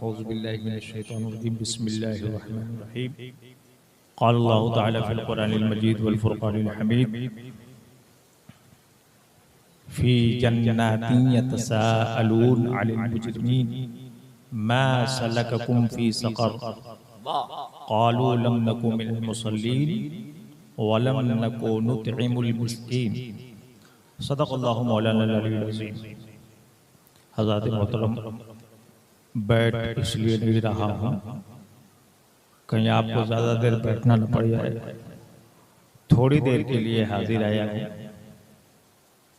औज़ु बिल्लाहि मिनश शैतानिर रजीम बिस्मिल्लाहिर रहमानिर रहीम क़ाल अल्लाहु तआला फ़िल क़ुरआनिल मजीद वल फ़ुरक़ानिल हमीद फ़ी जन्नातिन यतसाअलून अनिल मुजरिमीन मा सलककुम फ़ी सक़र क़ालू लम नकु मिनल मुसल्लीन व लम नकु नुतइमुल मिस्कीन सदक़ल्लाहु मौलाना अल अज़ीम। हज़रात मोहतरम, बैठ इसलिए नहीं रहा हूँ कहीं आपको ज़्यादा देर बैठना न पड़ जाए। थोड़ी देर के लिए हाजिर आया हूँ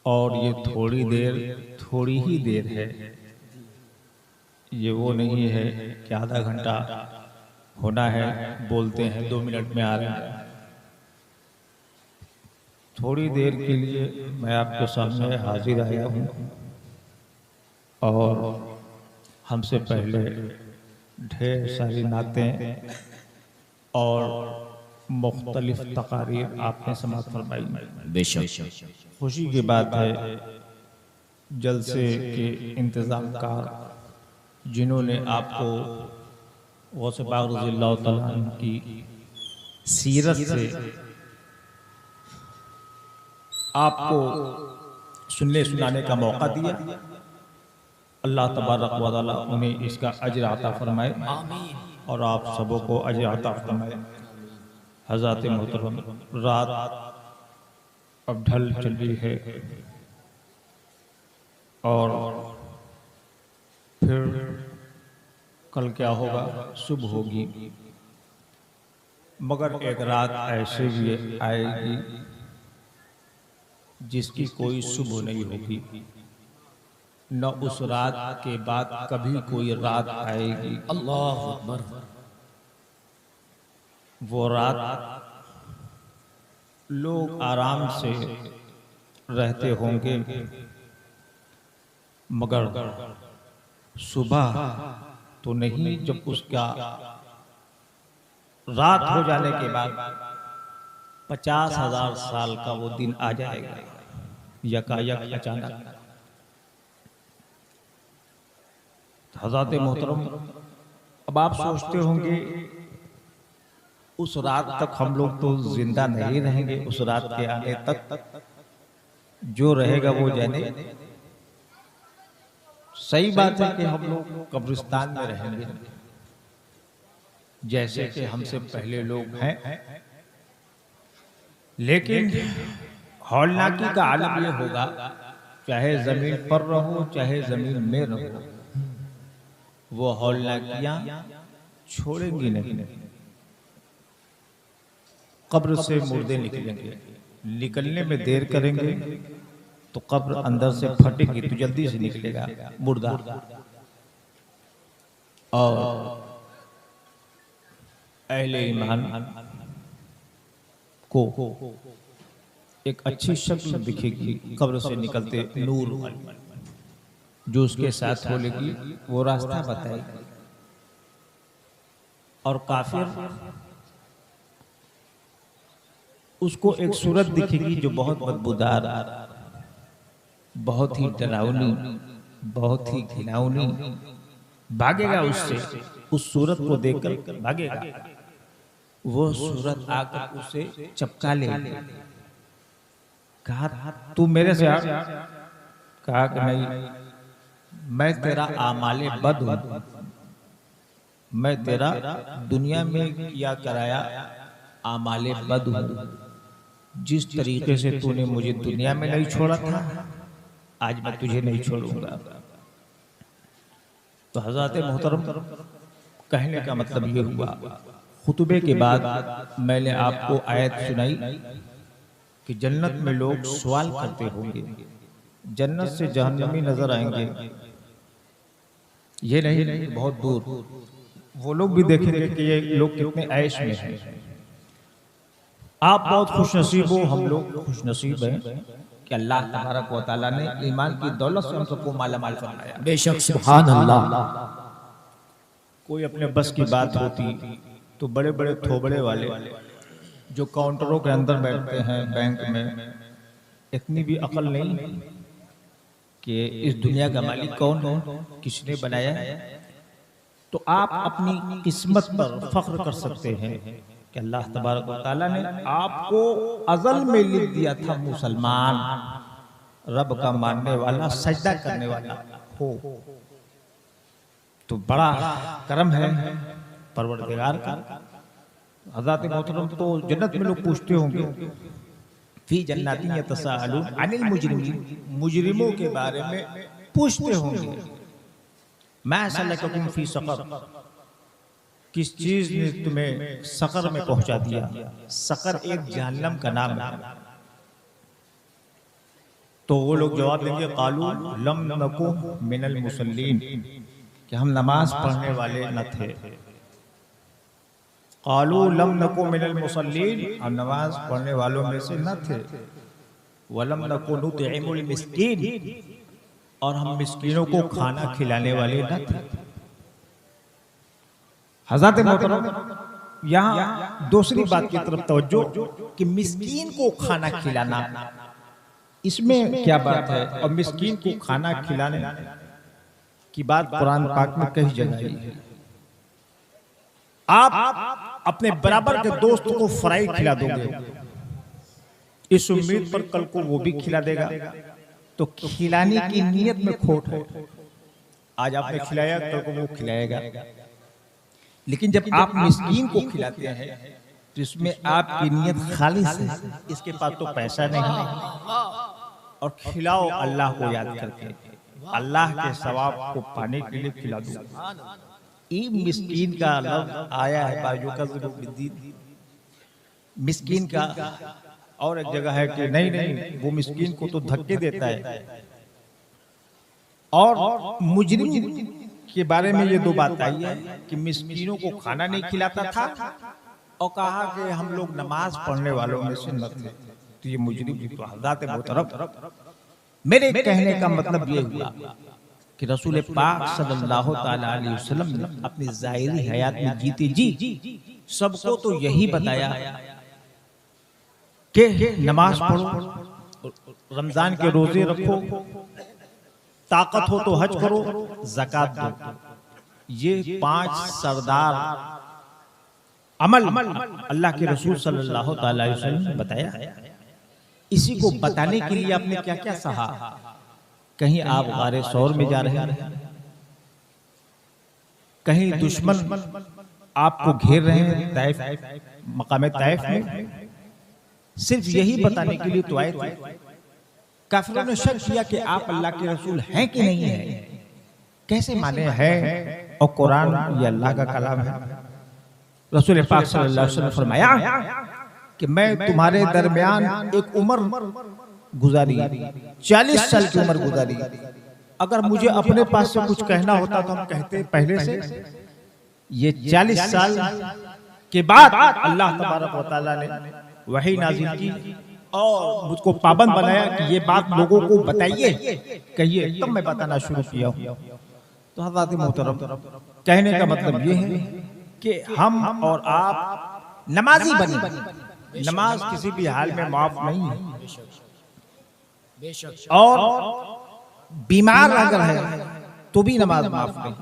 और ये थोड़ी देर थोड़ी ही देर है। ये वो नहीं है कि आधा घंटा होना है, बोलते हैं 2 मिनट में आ रहे हैं। थोड़ी देर के लिए मैं आपके सामने हाजिर आया हूँ और हमसे पहले ढेर सारी नातें और मुख्तलिफ तकारीर आपने समाअत फरमाई। बेशक खुशी की बात है जलसे के इंतज़ामकार जिन्होंने आपको गौसे पाक रज़ियल्लाहु तआला अन्हु की सीरत से आपको सुनने सुनाने का मौका दिया। अल्लाह तबारक व तआला उन्हें इसका अजर अता फरमाए और आप सबों को अजर अता फरमाए। हज़रत मोहतरम, रात अब ढल चली है और फिर कल क्या होगा, सुबह होगी, मगर एक रात ऐसे भी आएगी जिसकी कोई सुबह नहीं होगी, न उस रात के बाद कभी कोई रात आएगी। अल्लाहु अकबर। वो रात लोग आराम से रहते होंगे, मगर सुबह तो नहीं, जब उसका रात हो जाने के बाद 50,000 साल का वो दिन आ जाएगा, यकायक अचानक। हज़रत मोहतरम, अब आप सोचते होंगे उस रात तक हम लोग तो जिंदा नहीं रहेंगे, उस रात के आने तक जो रहेगा वो जाने। सही बात है कि हम लोग कब्रिस्तान में रहेंगे जैसे कि हमसे पहले लोग हैं, लेकिन हौलनाकी का आलम ये होगा, चाहे जमीन पर रहो चाहे जमीन में रहो, वो हौलनाकियां छोड़ेंगी नहीं। कब्र से मुर्दे निकलेंगे, निकलने में देर करेंगे तो कब्र अंदर से फटेगी तो जल्दी से निकलेगा मुर्दा। और अहले ईमान को एक अच्छी शक्ल दिखेगी कब्र से निकलते, नूर जो उसके साथ बोलेगी वो रास्ता बताएगी। और काफिर, उसको एक सूरत दिखेगी जो बहुत बदबूदार, बहुत ही डरावनी, बहुत ही घिनौनी, भागेगा उससे, उस सूरत को देखकर भागेगा। वो सूरत आकर उसे चपका लेगी। कहा तू मेरे से हट, कहा कि नहीं, मैं तेरा आमाले बद हूं, मैं तेरा दुनिया में किया कराया आमाले बद हूं। जिस तरीके से तूने मुझे दुनिया में नहीं छोड़ा था, आज मैं तुझे नहीं छोड़ूंगा। तो हज़रत मोहतरम, कहने का मतलब ये हुआ, खुतबे के बाद मैंने आपको आयत सुनाई कि जन्नत में लोग सवाल करते होंगे, जन्नत से जहन्नमी नजर आएंगे। ये नहीं, बहुत दूर वो लोग भी देखेंगे कि ये लोग कितने ऐश में हैं। आप बहुत खुशनसीब हो, हम लोग खुशनसीब हैं कि अल्लाह तबारक व तआला ने ईमान की दौलत से हम सबको मालामाल फरमाया। बेशक सुभान अल्लाह। कोई अपने बस की बात होती तो बड़े बड़े थोबड़े वाले जो काउंटरों के अंदर बैठते हैं बैंक में, इतनी भी अकल नहीं कि इस दुनिया का मालिक कौन है, किसने बनाया, तो आप अपनी किस्मत पर फख्र कर सकते हैं कि अल्लाह तबारक व तआला ने आपको अज़ल में लिख दिया था मुसलमान, रब का मानने वाला, सजदा करने वाला हो। तो बड़ा करम है परवरदिगार का। हज़रत मोहतरम तो जन्नत में लोग पूछते होंगे, फी जन्नातिन यतसाअलून अनिल मुजरिमीन, मुजरिमों के बारे में पूछते होंगे, मा सलककुम फी सक़र, किस चीज ने तुम्हें सक़र में पहुंचा दिया। सक़र एक जहन्नम का नाम है। तो वो लोग जवाब देंगे, क़ालू लम नकु मिनल मुसल्लीन, कि हम नमाज पढ़ने वाले न थे। क़ालू लम नकु मिनल मुसल्लीन, हम नमाज पढ़ने वालों में से न थे। वलम नकु नुतइमुल मिस्कीन, और हम मिस्कीनों को खाना खिलाने वाले न थे। हज़रत मोहतरम यहाँ दूसरी बात की तरफ तवज्जो कि मिस्कीन को खाना खिलाना, इसमें क्या बात है। और मिस्कीन को खाना खिलाने की बात कुरान पाक में कई जगह आई है। आप अपने बराबर के दोस्त को फ्राई खिला दोगे इस उम्मीद पर कल को वो भी खिला देगा, तो खिलाने की नीयत में खोट है। आज आपने खिलाया, कल को वो खिलाएगा। लेकिन जब आप मिस्कीन को खिलाते हैं तो इसमें आपकी नीयत खालिस है, इसके पास तो पैसा नहीं है, और खिलाओ अल्लाह को याद करके, अल्लाह के सवाब को पाने के लिए खिला दो। ये मिस्कीन का लफ्ज़ आया है बाजुका मिस्कीन का, और एक जगह है कि नहीं वो मिस्कीन को तो धक्के देता है। और मुजरिम के बारे में ये दो बात आई है कि मिस्कीनों को खाना नहीं खिलाता था, और कहा कि हम लोग नमाज पढ़ने वालों में से न थे। तो ये मुजरिम तो हज़रत मोहतरम, मेरे कहने का मतलब ये हुआ कि रसूल पाक सल्लल्लाहु तआला अलैहि वसल्लम ने अपनी ज़ाहिरी हयात में जीते जी सबको तो यही बताया कि नमाज पढ़ो, रमजान के रोजे रखो, ताकत हो तो हज करो, ज़कात दो। ये 5 सरदार अमल अल्लाह के रसूल सल्लल्लाहु तआला अलैहि वसल्लम ने बताया। इसी को बताने के लिए आपने क्या क्या सहा। कहीं आप गारे सौर में जा रहे हैं, कहीं दुश्मन आपको घेर रहे हैं तैफ, मकाम तैफ में, सिर्फ यही बताने के लिए तो आए थे। काफिरों ने शक किया कि आप अल्लाह के रसूल हैं कि नहीं है, कैसे माने हैं, और कुरान ये अल्लाह का कलाम है। रसूल पाक सल्लल्लाहु अलैहि वसल्लम ने फरमाया कि मैं तुम्हारे दरमियान एक उम्र गुजारी, 40 साल की उम्र गुजारी। अगर मुझे अपने पास से कुछ कहना होता तो हम कहते पहले से, ये 40 साल के बाद अल्लाह तबारक व तआला ने वही नाज़िल की और मुझको पाबंद बनाया कि ये बात लोगों को बताइए, कहिए, तब मैं बताना शुरू किया हूँ। तो हज़रत मोहतरम, कहने का मतलब ये है कि हम और आप नमाजी बने। नमाज किसी भी हाल में माफ नहीं है, और बीमार अगर है तो भी नमाज माफ नहीं,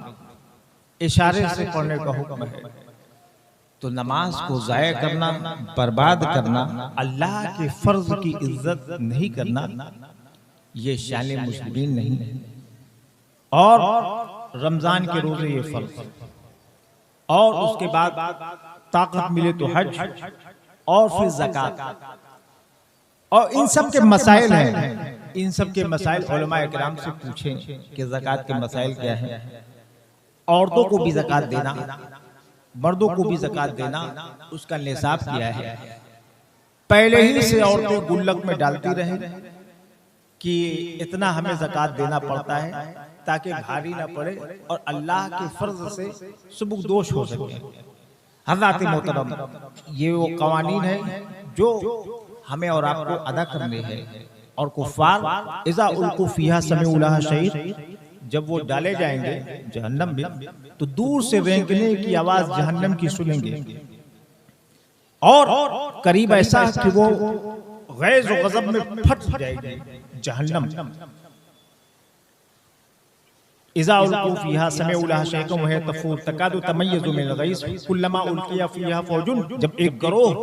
इशारे से पढ़ने का हुक्म है। तो नमाज को जाया करना, बर्बाद करना, अल्लाह के फर्ज की इज्जत नहीं करना, ये शान मुस्लिमीन नहीं है। और रमजान के रोजे ये फर्ज, और उसके बाद ताकत मिले तो हज, और फिर ज़कात, और इन सब के मसाइल हैं। इन सब के मसाइल उलमाए किराम से पूछें कि ज़कात के मसाइल क्या हैं। औरतों को भी ज़कात देना, मर्दों को भी ज़कात देना, उसका निसाब क्या है। पहले ही से औरतें गुल्लक में डालती रहीं कि इतना हमें ज़कात देना पड़ता है ताकि भारी ना पड़े और अल्लाह के फर्ज से सुबुकदोश हो सके। हज़रत मोहतरम, ये वो कवानीन है जो हमें और आपको अदा करने हैं। और कुफ़ार इज़ा उल्कू फ़ीहा समिउ लहा शहीद, जब वो डाले जाएंगे जहन्नम में तो दूर से रेंगने की आवाज जहन्नम की सुनेंगे, और करीब ऐसा कि वो गैज़ और गज़ब में फट जाएगी जहन्नम। इज़ा उल्क़ू फ़ीहा समिअू लहा शहीक़न वहिय तफ़ूर तकादु तमय्यज़ु मिनल ग़ैज़ कुल्लमा उल्क़िया फ़ीहा फ़ौजुन, जब एक गिरोह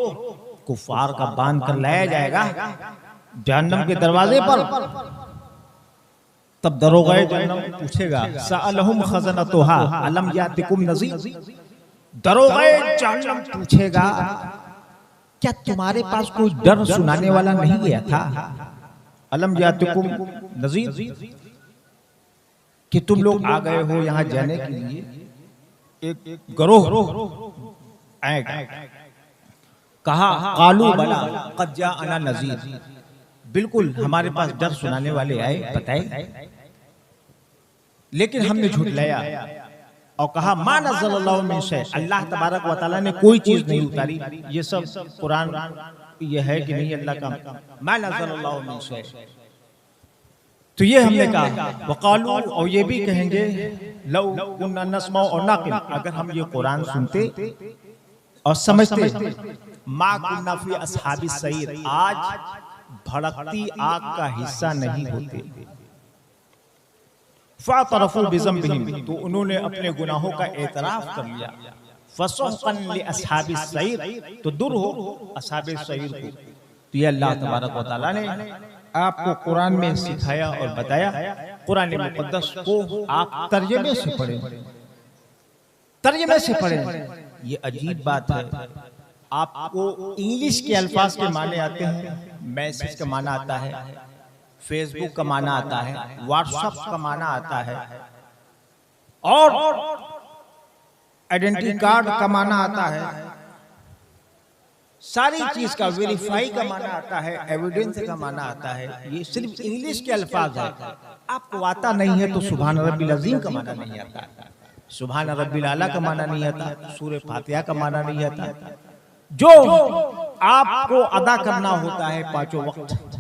कुफ़ार का बांध कर लाया जाएगा जहन्नम के दरवाजे पर, तब दरोगाए जहन्नम पूछेगा सअलहुम खज़नतुहा अलम यातिकुम नज़ीर, दरोगाए जहन्नम पूछेगा क्या तुम्हारे पास कोई डर सुनाने वाला नहीं गया था? अलम यातिकुम नज़ीर, कि तुम लोग आ गए हो यहाँ जाने के लिए, एक गिरोह आएगा। कहा कालू बला क़द जाअना नज़ीर, बिल्कुल हमारे पास डर सुनाने वाले आए, बताए, लेकिन हमने झुठलाया और कहा मा नज़्ज़लल्लाहु मिन शै, अल्लाह तबारक व तआला ने कोई चीज नहीं उतारी। ये सब कुरान ये है कि नहीं अल्लाह का, मा नज़्ज़लल्लाहु मिन शै। तो ये हमने कहा वक़ालू, और ये भी कहेंगे लौ कुन्ना नस्माउ और नाक़िल, अगर हम ये कुरान सुनते और समझते, मा कुन्ना फ़ी अस्हाबिस सईर, आज भड़कती आग का हिस्सा नहीं होते। फ़अतरफ़ू बिज़ंबिहिम, तो उन्होंने अपने गुनाहों का एतराफ़ कर लिया। फ़सुहक़न लिअस्हाबिस सईर, तो दूर हो अस्हाबिस सईर को। तो ये अल्लाह तबारक व तआला ने आपको कुरान में सिखाया और बताया। कुरान मुक़द्दस को आप तर्जुमे से पढ़ें, तर्जुमे से पढ़ें। ये अजीब बात है, आपको इंग्लिश के अल्फाज के माने आते हैं, मैसेज का माना आता है, फेसबुक का माना आता है, व्हाट्सएप का माना आता है, और आइडेंटिटी कार्ड का माना आता है, सारी चीज का वेरीफाई का माना आता है, एविडेंस का माना आता है। ये सिर्फ इंग्लिश के अल्फाज है। आपको आता नहीं है तो सुभान रब्बिल अज़ीम का माना नहीं आता, सुभान रब्बिल आला का माना नहीं आता, सूरह फातिहा का माना नहीं आता। जो आपको अदा करना होता है पांचों वक्त,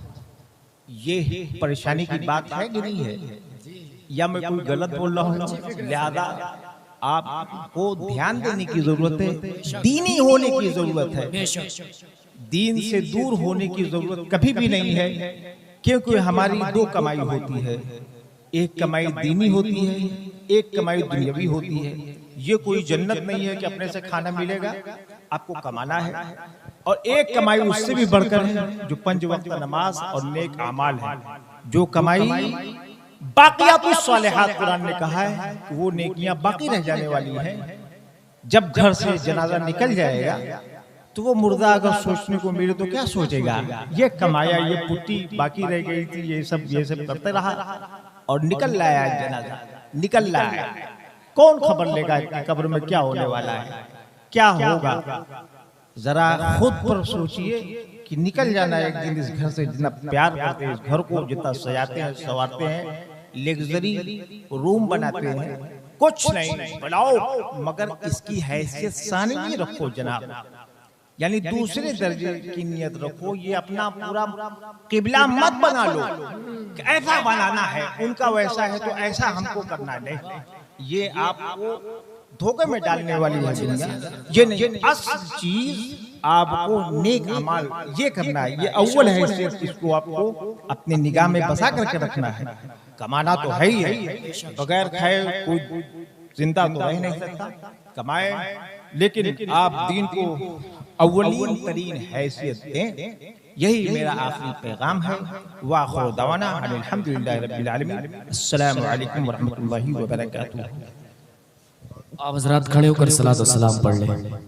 ये परेशानी की बात है कि नहीं है? या मैं कोई गलत बोल रहा हूँ? लिहाजा आपको ध्यान देने की जरूरत है, दीनी होने की जरूरत है, दीन से दूर होने की जरूरत कभी भी नहीं है। क्योंकि हमारी दो कमाई होती है, एक कमाई दीनी होती है, एक कमाई दुनियावी होती है। ये कोई जन्नत नहीं है कि अपने से खाना मिलेगा, आपको कमाना है। और एक कमाई उससे भी बढ़कर है जो 5 वक्त नमाज और नेक अमाल है। जो कमाई बाक़ियातुस सालिहात, कुरान ने कहा है कि वो नेकियां बाकी रह जाने वाली हैं। जब घर से जनाजा निकल जाएगा तो वो मुर्दा अगर सोचने को मिले तो क्या सोचेगा? ये कमाया, ये पुट्टी बाकी रह गई थी, ये सब करते रहा और निकल लाया जनाजा, निकल लाया। कौन खबर लेगा कब्र में क्या होने वाला है, क्या होगा? जरा खुद पर सोचिए कि निकल जाना एक दिन इस घर से। जितना प्यार करते हैं इस घर को, जितना सजाते हैं, संवारते हैं, लग्जरी रूम बनाते हैं, कुछ नहीं बनाओ मगर इसकी हैसियत सानवी रखो जनाब, यानी दूसरे दर्जे की नियत रखो। ये अपना पूरा किबला मत बना लो कि ऐसा बनाना है, उनका वैसा है तो ऐसा हमको करना नहीं। ये आपको धोखे में डालने वाली है दुनिया। ये नहीं, असल चीज आपको नेक अमाल ये करना है, ये अव्वल है। इसको आपको अपने निगाह में बसा करके रखना है। कमाना तो है ही है, बगैर खाए कोई जिंदा तो रह नहीं सकता। कमाए, लेकिन आप दीन को अव्वलीन तरीन हैसियत दें। यही मेरा आखिरी पैगाम है। व आखिर दवाना अनिल हम्दुलिल्लाहि रब्बिल आलमीन। अस्सलामु अलैकुम व रहमतुल्लाहि व बरकातुहू। आप हज़रात खड़े होकर सलात व सलाम पढ़ लें।